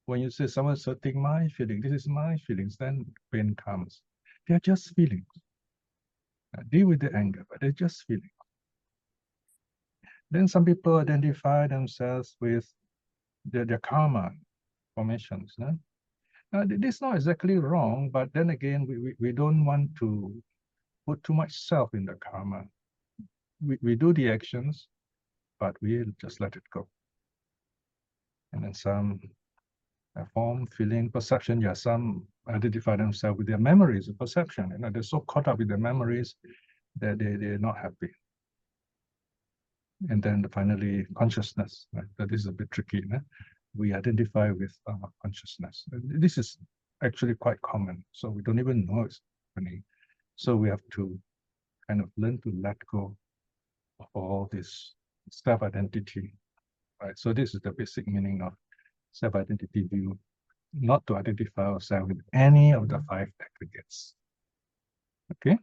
When you say someone's hurting my feelings, this is my feelings, then pain comes. They're just feelings. Deal with the anger, but they're just feelings. Then some people identify themselves with their karma formations. No? Now, this is not exactly wrong, but then again, we don't want to put too much self in the karma. We do the actions, but we just let it go. And then some form, feeling, perception, some identify themselves with their memories of perception. They're so caught up with their memories that they're not happy. And then finally, consciousness. Right? That is a bit tricky. We identify with consciousness. This is actually quite common, so we don't even know it's happening. So we have to kind of learn to let go of all this self-identity. Right? So this is the basic meaning of self-identity view, not to identify ourselves with any of the 5 aggregates. Okay?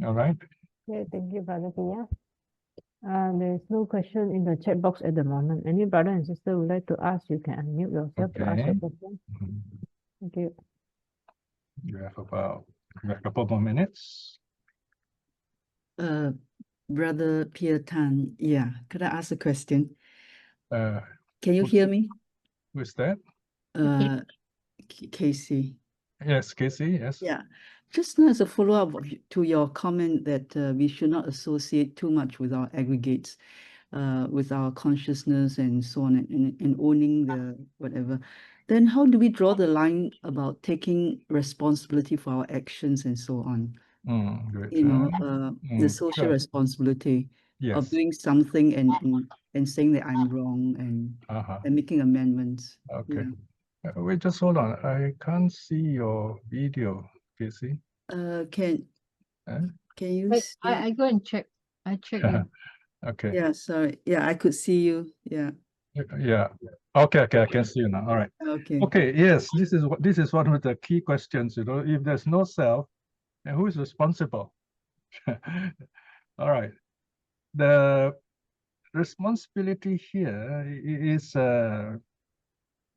All right. Okay, thank you, Brother Piya. There's no question in the chat box at the moment. Any brother and sister would like to ask, you can unmute yourself to ask a question. Thank you. You have about a couple more minutes. Brother Piya Tan, could I ask a question? Can you hear me? Who is that? Casey. Yes, Casey, yes. Yeah, just as a follow-up to your comment that we should not associate too much with our aggregates, with our consciousness and so on, and owning the whatever. Then how do we draw the line about taking responsibility for our actions and so on? Good. The social responsibility of doing something and saying that I'm wrong and making amendments. Okay. Wait, just hold on. I can't see your video, Casey. Can you see? I go and check. I check. Okay. Yeah, sorry. Yeah, I could see you. Yeah. Yeah. Okay, I can see you now. All right. Okay. Okay, yes, this is one of the key questions, if there's no self, then who is responsible? All right. The responsibility here is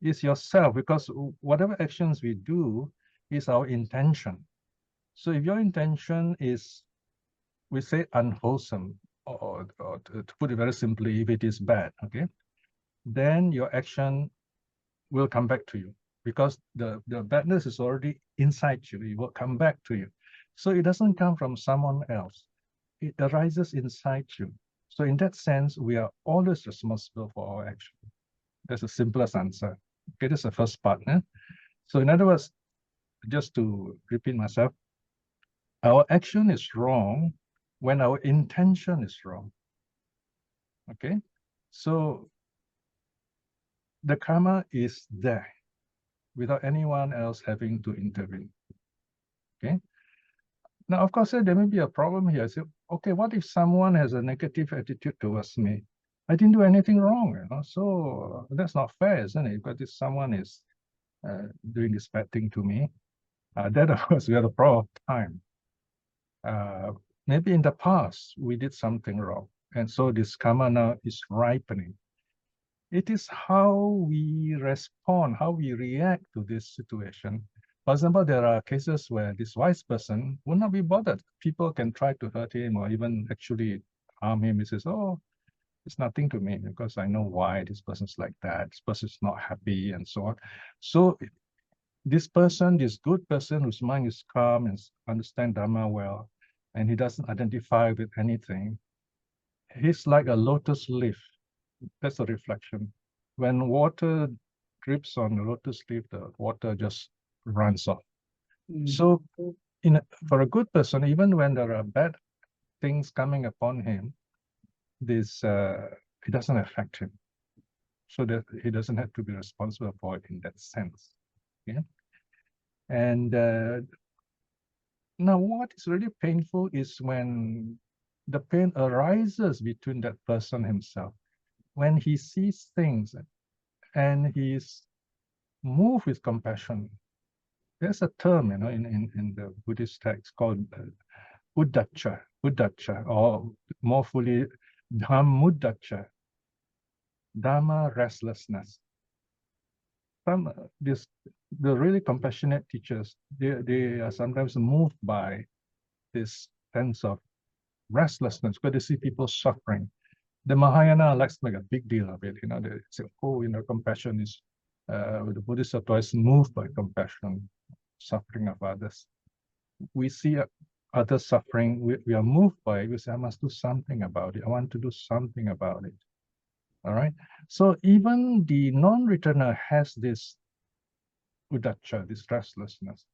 is yourself, because whatever actions we do is our intention. So if your intention is, we say, unwholesome, or to put it very simply, if it is bad, okay, then your action will come back to you, because the badness is already inside you. It will come back to you. So it doesn't come from someone else. It arises inside you. So in that sense, we are always responsible for our action. That's the simplest answer. Okay, that's the first part. So in other words, just to repeat myself, our action is wrong when our intention is wrong. Okay, so the karma is there without anyone else having to intervene. Okay. Now, of course, there may be a problem here. So, okay, what if someone has a negative attitude towards me? I didn't do anything wrong, so that's not fair, isn't it? Because if someone is doing this bad thing to me, then of course we have a problem of time. Maybe in the past we did something wrong, and so this karma now is ripening. It is how we respond, how we react to this situation. For example, there are cases where this wise person will not be bothered. People can try to hurt him or even actually harm him. He says, oh, it's nothing to me because I know why this person's like that. This person's not happy and so on. So this person, this good person whose mind is calm and understands Dharma well, and he doesn't identify with anything, he's like a lotus leaf. That's a reflection. When water drips on the lotus leaf, the water just runs off. So for a good person, even when there are bad things coming upon him, this it doesn't affect him. So that he doesn't have to be responsible for it in that sense. Yeah. And now what is really painful is when the pain arises between that person himself, when he sees things and he's moved with compassion. There's a term, in the Buddhist text called uddacha, or more fully, dhammuddacha, Dharma restlessness. The really compassionate teachers, they are sometimes moved by this sense of restlessness, because they see people suffering. The Mahayana likes to make a big deal of it. They say, oh, compassion is, the Buddhist is moved by compassion, suffering of others. We see others suffering, we are moved by it. We say, I must do something about it. I want to do something about it. All right. So even the non-returner has this uddacha, this restlessness.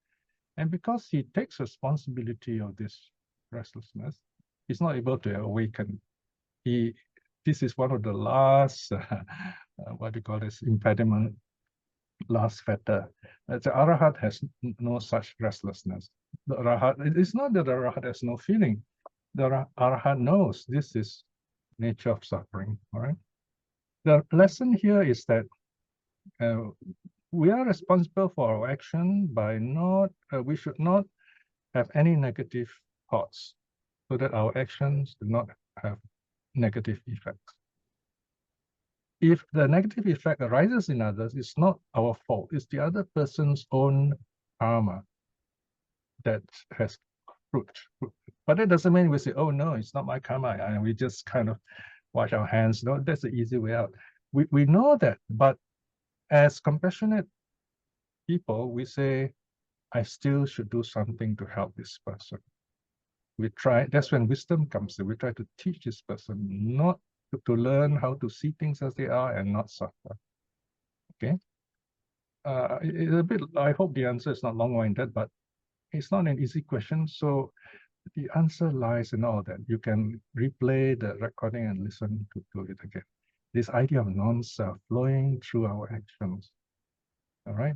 And because he takes responsibility of this restlessness, he's not able to awaken. This is one of the last, what do you call this, impediment, last fetter. The Arahat has no such restlessness. The Arahat, it's not that the Arahat has no feeling. The Arahat knows this is nature of suffering, all right? The lesson here is that we are responsible for our action by we should not have any negative thoughts, so that our actions do not have negative effects. If the negative effect arises in others, it's not our fault. It's the other person's own karma that has fruit. But that doesn't mean we say, oh no, it's not my karma, and we just kind of wash our hands. No, that's the easy way out. We know that, but as compassionate people, we say, I still should do something to help this person. We try, that's when wisdom comes in. We try to teach this person not to learn how to see things as they are and not suffer. Okay. It's a bit, I hope the answer is not long-winded, but it's not an easy question. So the answer lies in all that. You can replay the recording and listen to it again. This idea of non-self flowing through our actions. All right.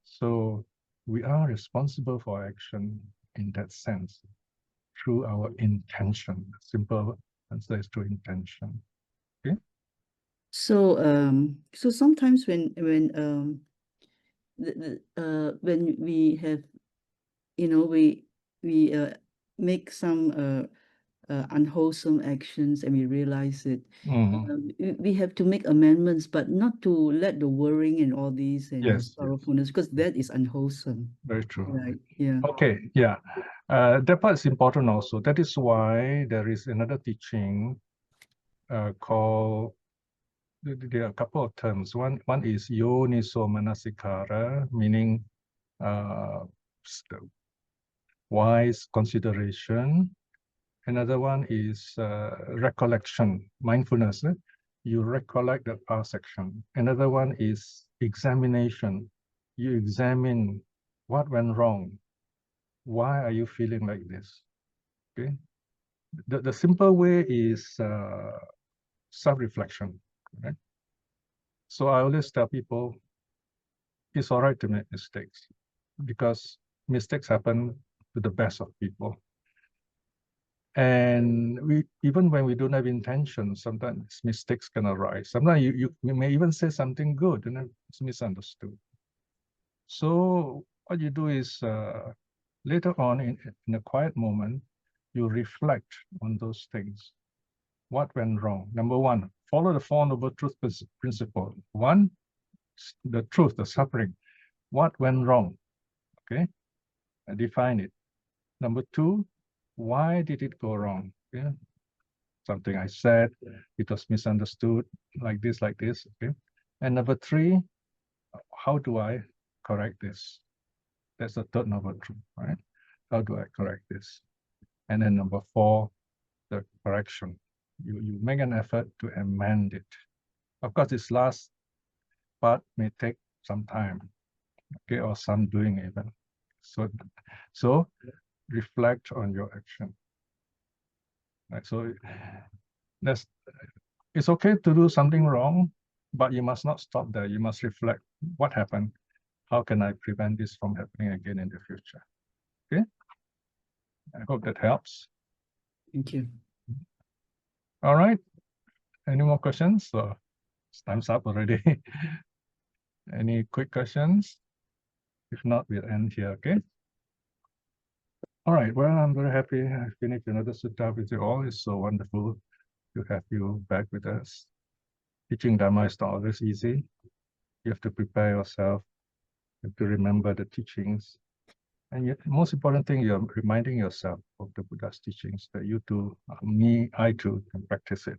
So we are responsible for action in that sense through our intention. Simple answer is through intention. Okay. So so sometimes when we have, we make some unwholesome actions and we realize it, Mhm. we have to make amendments, but not to let the worrying and all these and Yes, yes. sorrowfulness, because that is unwholesome. Very true. Right. Yeah. Okay, yeah. That part is important also. That is why there is another teaching called, there are a couple of terms. One is yoniso manasikara, meaning wise consideration. Another one is recollection, mindfulness. You recollect the past action. Another one is examination. You examine what went wrong. Why are you feeling like this? Okay. The simple way is self-reflection. Right? So I always tell people, it's all right to make mistakes because mistakes happen to the best of people. And even when we don't have intention, sometimes mistakes can arise. Sometimes you may even say something good and it's misunderstood. So what you do is later on in a quiet moment, you reflect on those things. What went wrong? Number one, follow the Four Noble Truth principle. One, the truth, the suffering. What went wrong? Okay, define it. Number two, why did it go wrong? Yeah, something I said, it was misunderstood, like this, okay? And number three, how do I correct this? That's the third noble truth, right? How do I correct this? And then number four, the correction. You make an effort to amend it. Of course, this last part may take some time, okay, or some doing even. So reflect on your action. Right? So it's okay to do something wrong, but you must not stop there. You must reflect what happened. How can I prevent this from happening again in the future? Okay. I hope that helps. Thank you. All right. Any more questions? So time's up already. Any quick questions? If not, we'll end here. Okay. All right. Well, I'm very happy I finished another sutta with you all. It's so wonderful to have you back with us. Teaching Dharma is not always easy. You have to prepare yourself. You have to remember the teachings. And yet, most important thing, you're reminding yourself of the Buddha's teachings that you too, I too, can practice it.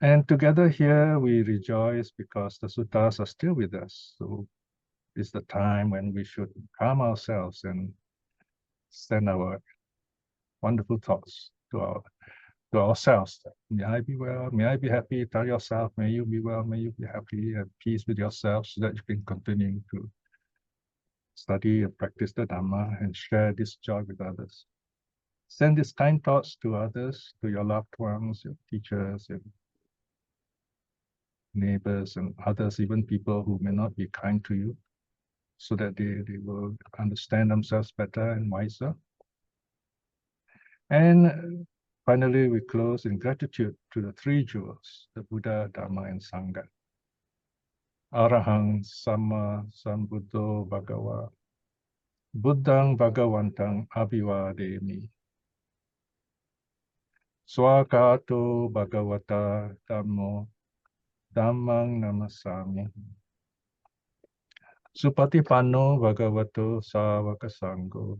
And together here, we rejoice because the suttas are still with us. So it's the time when we should calm ourselves and send our wonderful thoughts to ourselves. May I be well, may I be happy, tell yourself, may you be well, may you be happy, have peace with yourself so that you can continue to study and practice the Dharma and share this joy with others. Send these kind thoughts to others, to your loved ones, your teachers, your neighbors, and others, even people who may not be kind to you, so that they will understand themselves better and wiser. And finally, we close in gratitude to the three jewels, the Buddha, Dharma, and Sangha. Arahang Sama Sambuddho Bhagava. Buddhang Bhagavantang Abhivademi. Swakato Bhagavata Dhammo Dhammang Namasami. Supatipanno Bhagavato Savaka Sangho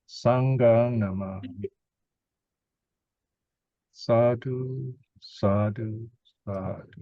Sanghang Namami. Sadhu, sadhu, sadhu.